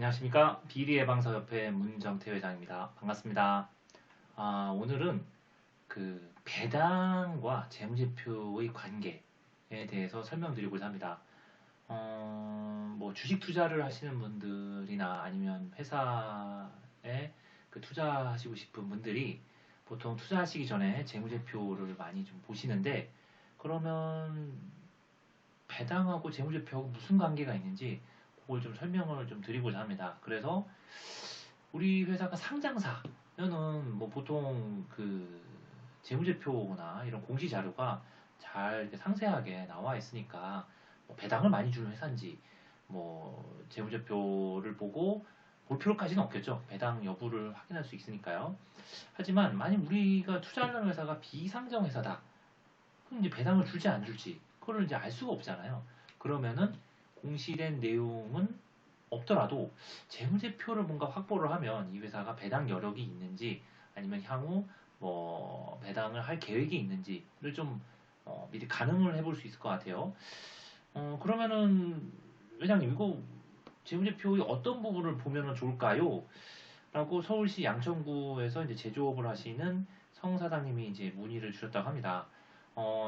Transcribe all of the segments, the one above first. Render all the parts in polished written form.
안녕하십니까. 비리예방사협회 문정태 회장입니다. 반갑습니다. 오늘은 그 배당과 재무제표의 관계에 대해서 설명드리고자 합니다. 뭐 주식 투자를 하시는 분들이나 아니면 회사에 그 투자하시고 싶은 분들이 보통 투자하시기 전에 재무제표를 많이 좀 보시는데, 그러면 배당하고 재무제표하고 무슨 관계가 있는지 그걸 좀 설명을 좀 드리고자 합니다. 그래서 우리 회사가 상장사면은 뭐 보통 그 재무제표나 이런 공시 자료가 잘 이렇게 상세하게 나와 있으니까 뭐 배당을 많이 주는 회사인지 뭐 재무제표를 보고 볼 필요까지는 없겠죠. 배당 여부를 확인할 수 있으니까요. 하지만 만약 우리가 투자하려는 회사가 비상장 회사다. 그럼 이제 배당을 줄지 안 줄지 그걸 이제 알 수가 없잖아요. 그러면은 공시된 내용은 없더라도 재무제표를 뭔가 확보를 하면 이 회사가 배당 여력이 있는지 아니면 향후 뭐 배당을 할 계획이 있는지를 좀 미리 가늠을 해볼 수 있을 것 같아요. 그러면은 회장님, 이거 재무제표의 어떤 부분을 보면은 좋을까요? 라고 서울시 양천구에서 이제 제조업을 하시는 성 사장님이 이제 문의를 주셨다고 합니다.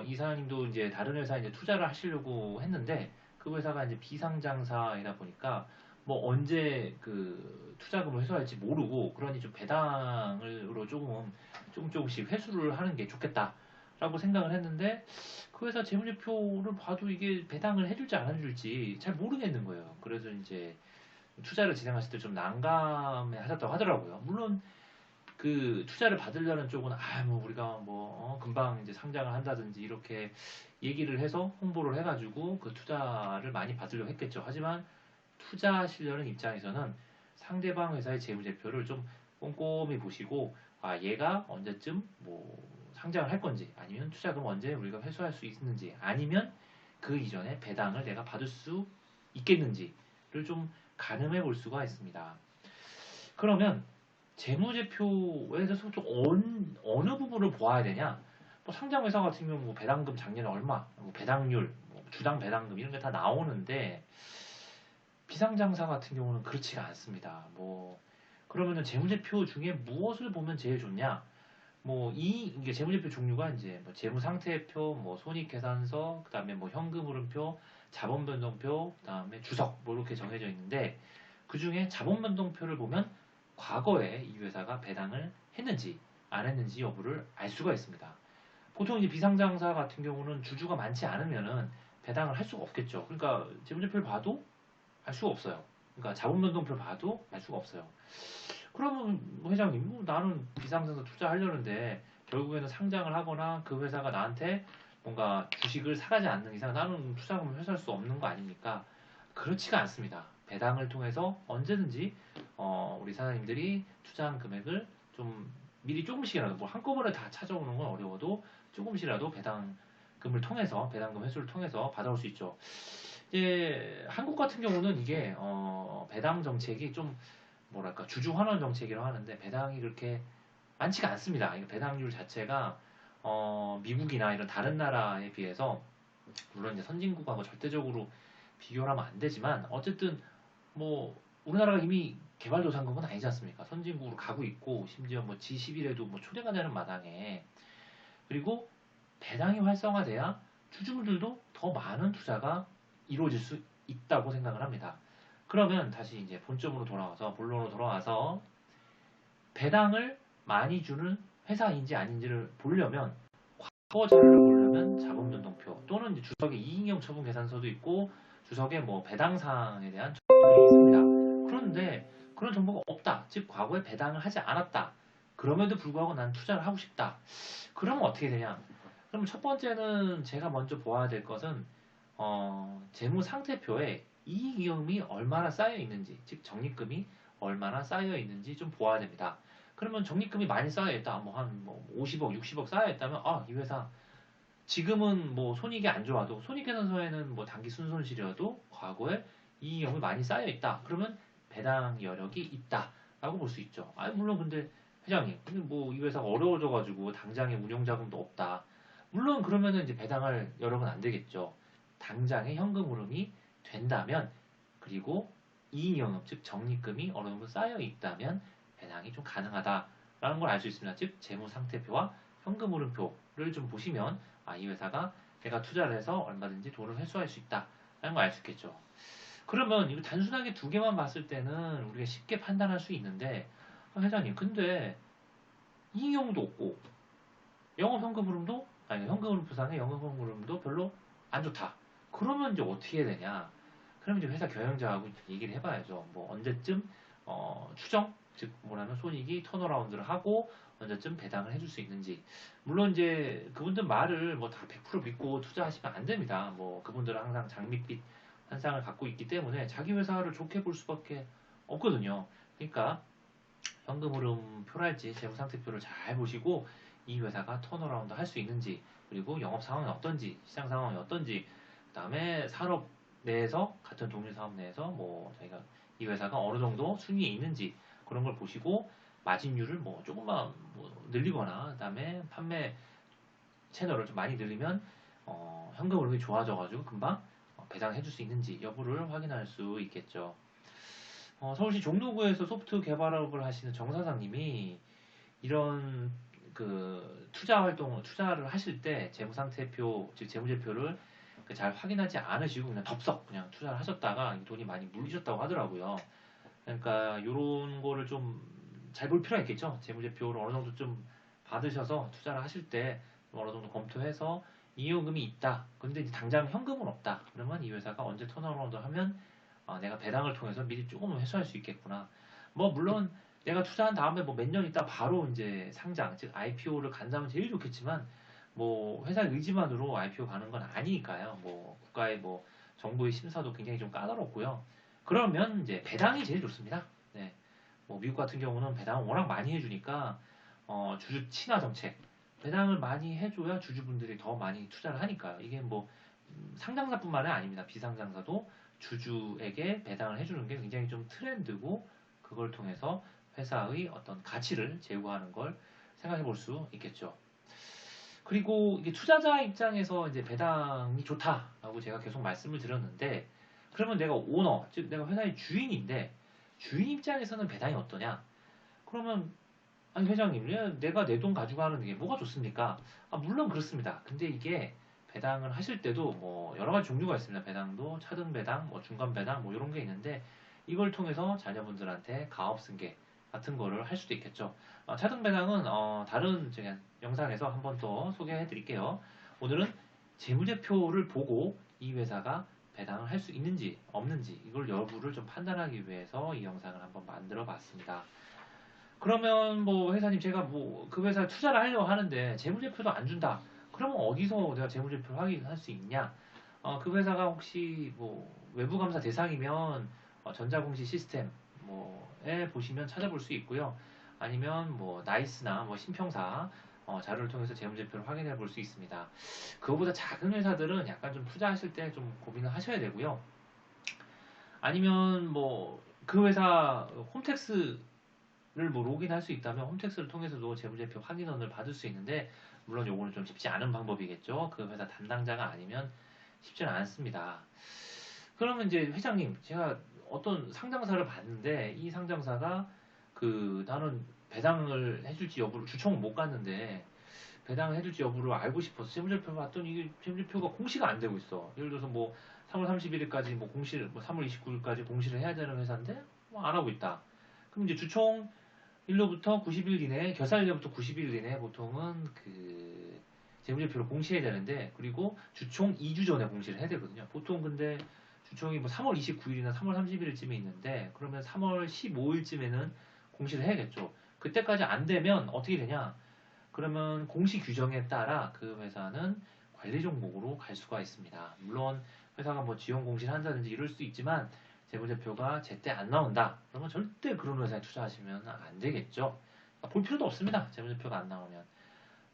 이 사장님도 이제 다른 회사에 이제 투자를 하시려고 했는데 그 회사가 이제 비상장사이다 보니까 뭐 언제 그 투자금을 회수할지 모르고, 그러니 좀 배당으로 조금씩 회수를 하는 게 좋겠다라고 생각을 했는데, 그 회사 재무제표를 봐도 이게 배당을 해줄지 안 해줄지 잘 모르겠는 거예요. 그래서 이제 투자를 진행하실 때 좀 난감해 하셨다고 하더라고요. 물론 그 투자를 받으려는 쪽은 뭐 우리가 뭐 금방 이제 상장을 한다든지 이렇게 얘기를 해서 홍보를 해가지고 그 투자를 많이 받으려고 했겠죠. 하지만 투자하시려는 입장에서는 상대방 회사의 재무제표를 좀 꼼꼼히 보시고, 얘가 언제쯤 뭐 상장을 할 건지, 아니면 투자금 언제 우리가 회수할 수 있는지, 아니면 그 이전에 배당을 내가 받을 수 있겠는지를 좀 가늠해 볼 수가 있습니다. 그러면 재무제표에서 좀 어느 부분을 보아야 되냐? 뭐 상장회사 같은 경우 뭐 배당금 작년에 얼마, 뭐 배당률, 뭐 주당 배당금 이런 게 다 나오는데, 비상장사 같은 경우는 그렇지가 않습니다. 뭐 그러면은 재무제표 중에 무엇을 보면 제일 좋냐? 뭐 이게 재무제표 종류가 이제 뭐 재무상태표, 뭐 손익계산서, 그다음에 뭐 현금흐름표, 자본변동표, 그다음에 주석 뭐 이렇게 정해져 있는데, 그 중에 자본변동표를 보면 과거에 이 회사가 배당을 했는지 안 했는지 여부를 알 수가 있습니다. 보통 이제 비상장사 같은 경우는 주주가 많지 않으면은 배당을 할 수가 없겠죠. 그러니까 재무제표를 봐도 알 수가 없어요. 그러니까 자본변동표를 봐도 알 수가 없어요. 그러면 뭐 회장님, 나는 비상장사 투자하려는데 결국에는 상장을 하거나 그 회사가 나한테 뭔가 주식을 사가지 않는 이상 나는 투자금을 회수할 수 없는 거 아닙니까? 그렇지가 않습니다. 배당을 통해서 언제든지 우리 사장님들이 투자한 금액을 좀 미리 조금씩이라도, 뭐 한꺼번에 다 찾아오는 건 어려워도 조금씩이라도 배당금을 통해서, 배당금 회수를 통해서 받아올 수 있죠. 이제 한국 같은 경우는 이게 배당 정책이 좀 뭐랄까 주주 환원 정책이라고 하는데, 배당이 그렇게 많지가 않습니다. 이 배당률 자체가 미국이나 이런 다른 나라에 비해서, 물론 이제 선진국하고 절대적으로 비교를 하면 안 되지만, 어쨌든 뭐 우리나라가 이미 개발도상국은 아니지 않습니까? 선진국으로 가고 있고, 심지어 뭐 G11에도 뭐 초대가 되는 마당에, 그리고 배당이 활성화돼야 주주들도 더 많은 투자가 이루어질 수 있다고 생각을 합니다. 그러면 다시 이제 본론으로 돌아와서 배당을 많이 주는 회사인지 아닌지를 보려면, 과거 자료를 보려면 자본변동표 또는 이제 주석의 이익영 처분 계산서도 있고, 주석의 뭐 배당 사항에 대한 정보들이 있습니다. 그런데 그런 정보가 없다. 즉 과거에 배당을 하지 않았다. 그럼에도 불구하고 난 투자를 하고 싶다. 그러면 어떻게 되냐? 그럼 첫 번째는 제가 먼저 보아야 될 것은 재무 상태표에 이익이익이 얼마나 쌓여 있는지, 즉 적립금이 얼마나 쌓여 있는지 좀 보아야 됩니다. 그러면 적립금이 많이 쌓여 있다, 뭐 한 50억, 60억 쌓여 있다면, 이 회사 지금은 뭐 손익이 안 좋아도, 손익계산서에는 뭐 단기 순손실이어도 과거에 이익이 많이 쌓여 있다. 그러면 배당 여력이 있다라고 볼 수 있죠. 물론 근데 회장님, 근데 뭐 이 회사가 어려워져가지고 당장에 운용자금도 없다. 물론 그러면은 이제 배당할 여력은 안 되겠죠. 당장의 현금 흐름이 된다면, 그리고 이익영업, 즉 적립금이 어느 정도 쌓여 있다면 배당이 좀 가능하다라는 걸 알 수 있습니다. 즉 재무상태표와 현금흐름표를 좀 보시면 이 회사가 내가 투자를 해서 얼마든지 돈을 회수할 수 있다라는 걸 알 수 있겠죠. 그러면 이거 단순하게 두 개만 봤을 때는 우리가 쉽게 판단할 수 있는데 회장님 근데 이익용도 없고 영업 현금흐름도 아니 현금흐름 부산의 영업 현금흐름도 별로 안 좋다. 그러면 이제 어떻게 해야 되냐? 그러면 이제 회사 경영자하고 얘기를 해봐야죠. 뭐 언제쯤 추정 즉 뭐라면 손익이 턴어라운드를 하고 언제쯤 배당을 해줄 수 있는지. 물론 이제 그분들 말을 뭐 다 100% 믿고 투자하시면 안 됩니다. 뭐 그분들은 항상 장밋빛 환상을 갖고 있기 때문에 자기 회사를 좋게 볼 수밖에 없거든요. 그러니까 현금 흐름 표랄지 재무 상태표를 잘 보시고 이 회사가 턴어라운드 할 수 있는지 그리고 영업 상황이 어떤지 시장 상황이 어떤지 그다음에 산업 내에서 같은 동일 사업 내에서 뭐 저희가 이 회사가 어느 정도 순위에 있는지 그런 걸 보시고 마진율을 뭐 조금만 뭐 늘리거나 그다음에 판매 채널을 좀 많이 늘리면 현금 흐름이 좋아져가지고 금방 배당해 줄 수 있는지 여부를 확인할 수 있겠죠. 서울시 종로구에서 소프트 개발업을 하시는 정 사장님이 이런 그 투자를 하실 때 재무상태표, 즉 재무제표를 잘 확인하지 않으시고 그냥 덥석 그냥 투자를 하셨다가 돈이 많이 물리셨다고 하더라고요. 그러니까 이런 거를 좀 잘 볼 필요가 있겠죠. 재무제표를 어느 정도 좀 받으셔서 투자를 하실 때 어느 정도 검토해서 이용금이 있다. 근데 이제 당장 현금은 없다. 그러면 이 회사가 언제 턴어라운드 하면 내가 배당을 통해서 미리 조금은 회수할 수 있겠구나. 뭐 물론 내가 투자한 다음에 뭐 몇 년 있다 바로 이제 상장, 즉 IPO를 간다면 제일 좋겠지만 뭐 회사 의지만으로 IPO 가는 건 아니니까요. 뭐 국가의 뭐 정부의 심사도 굉장히 좀 까다롭고요. 그러면 이제 배당이 제일 좋습니다. 네. 뭐 미국 같은 경우는 배당을 워낙 많이 해주니까 주주 친화 정책 배당을 많이 해줘야 주주분들이 더 많이 투자를 하니까요. 이게 뭐 상장사뿐만이 아닙니다. 비상장사도 주주에게 배당을 해주는 게 굉장히 좀 트렌드고 그걸 통해서 회사의 어떤 가치를 제고하는 걸 생각해 볼 수 있겠죠. 그리고 이게 투자자 입장에서 이제 배당이 좋다라고 제가 계속 말씀을 드렸는데 그러면 내가 오너, 즉 내가 회사의 주인인데 주인 입장에서는 배당이 어떠냐? 그러면 아니 회장님, 내가 내 돈 가져가는 게 뭐가 좋습니까? 물론 그렇습니다. 근데 이게 배당을 하실 때도 뭐 여러 가지 종류가 있습니다. 배당도 차등 배당, 뭐 중간 배당 뭐 이런 게 있는데 이걸 통해서 자녀분들한테 가업 승계 같은 거를 할 수도 있겠죠. 차등 배당은 다른 제가 영상에서 한번 더 소개해 드릴게요. 오늘은 재무제표를 보고 이 회사가 배당을 할 수 있는지 없는지 이걸 여부를 좀 판단하기 위해서 이 영상을 한번 만들어 봤습니다. 그러면 뭐 회사님 제가 뭐 그 회사에 투자를 하려고 하는데 재무제표도 안 준다. 그러면 어디서 내가 재무제표를 확인할 수 있냐? 그 회사가 혹시 뭐 외부 감사 대상이면 전자공시 시스템 뭐에 보시면 찾아볼 수 있고요. 아니면 뭐 나이스나 뭐 신평사 자료를 통해서 재무제표를 확인해 볼 수 있습니다. 그거보다 작은 회사들은 약간 좀 투자하실 때 좀 고민을 하셔야 되고요. 아니면 뭐 그 회사 홈택스 뭐 로그인할 수 있다면 홈택스를 통해서도 재무제표 확인원을 받을 수 있는데 물론 요거는 좀 쉽지 않은 방법이겠죠. 그 회사 담당자가 아니면 쉽지는 않습니다. 그러면 이제 회장님 제가 어떤 상장사를 봤는데 이 상장사가 그 나는 배당을 해줄지 여부를 주총은 못 갔는데 배당을 해줄지 여부를 알고 싶어서 재무제표 봤더니 이게 재무제표가 공시가 안 되고 있어. 예를 들어서 뭐 3월 31일까지 뭐 공시를 뭐 3월 29일까지 공시를 해야 되는 회사인데 뭐 안 하고 있다. 그럼 이제 주총 일로부터 90일 이내, 결산일로부터 90일 이내 보통은 그 재무제표를 공시해야 되는데, 그리고 주총 2주 전에 공시를 해야 되거든요. 보통 근데 주총이 뭐 3월 29일이나 3월 30일쯤에 있는데, 그러면 3월 15일쯤에는 공시를 해야겠죠. 그때까지 안 되면 어떻게 되냐? 그러면 공시 규정에 따라 그 회사는 관리 종목으로 갈 수가 있습니다. 물론 회사가 뭐 지원 공시를 한다든지 이럴 수 있지만 재무제표가 제때 안 나온다. 그러면 절대 그런 회사에 투자하시면 안 되겠죠. 볼 필요도 없습니다. 재무제표가 안 나오면.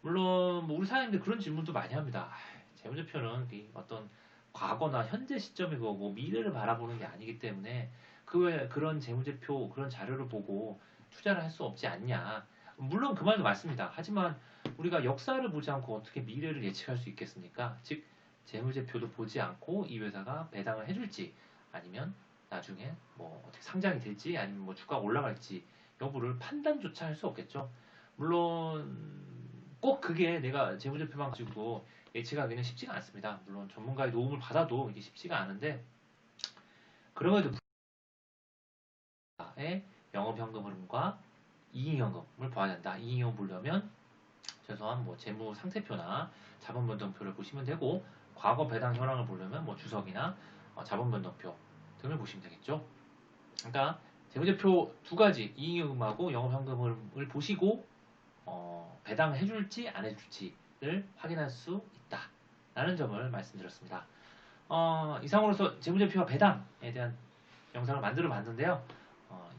물론 뭐 우리 사장님들 그런 질문도 많이 합니다. 재무제표는 어떤 과거나 현재 시점의 거고 미래를 바라보는 게 아니기 때문에 그런 재무제표 그런 자료를 보고 투자를 할 수 없지 않냐. 물론 그 말도 맞습니다. 하지만 우리가 역사를 보지 않고 어떻게 미래를 예측할 수 있겠습니까? 즉 재무제표도 보지 않고 이 회사가 배당을 해줄지 아니면 나중에 뭐 어떻게 상장이 될지 아니면 뭐 주가가 올라갈지 여부를 판단조차 할 수 없겠죠. 물론 꼭 그게 내가 재무제표만 가지고 예측하기는 쉽지가 않습니다. 물론 전문가의 도움을 받아도 이게 쉽지가 않은데 그럼에도 불구하고 영업현금 흐름과 이익현금을 봐야 된다. 이익현금 보려면 최소한 뭐 재무 상태표나 자본변동표를 보시면 되고 과거 배당 현황을 보려면 뭐 주석이나 자본변동표 등을 보시면 되겠죠. 그러니까 재무제표 두 가지 이익현금하고 영업현금을 보시고 배당을 해줄지 안 해줄지를 확인할 수 있다라는 점을 말씀드렸습니다. 이상으로서 재무제표와 배당에 대한 영상을 만들어 봤는데요.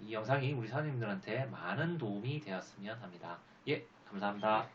이 영상이 우리 사장님들한테 많은 도움이 되었으면 합니다. 예, 감사합니다.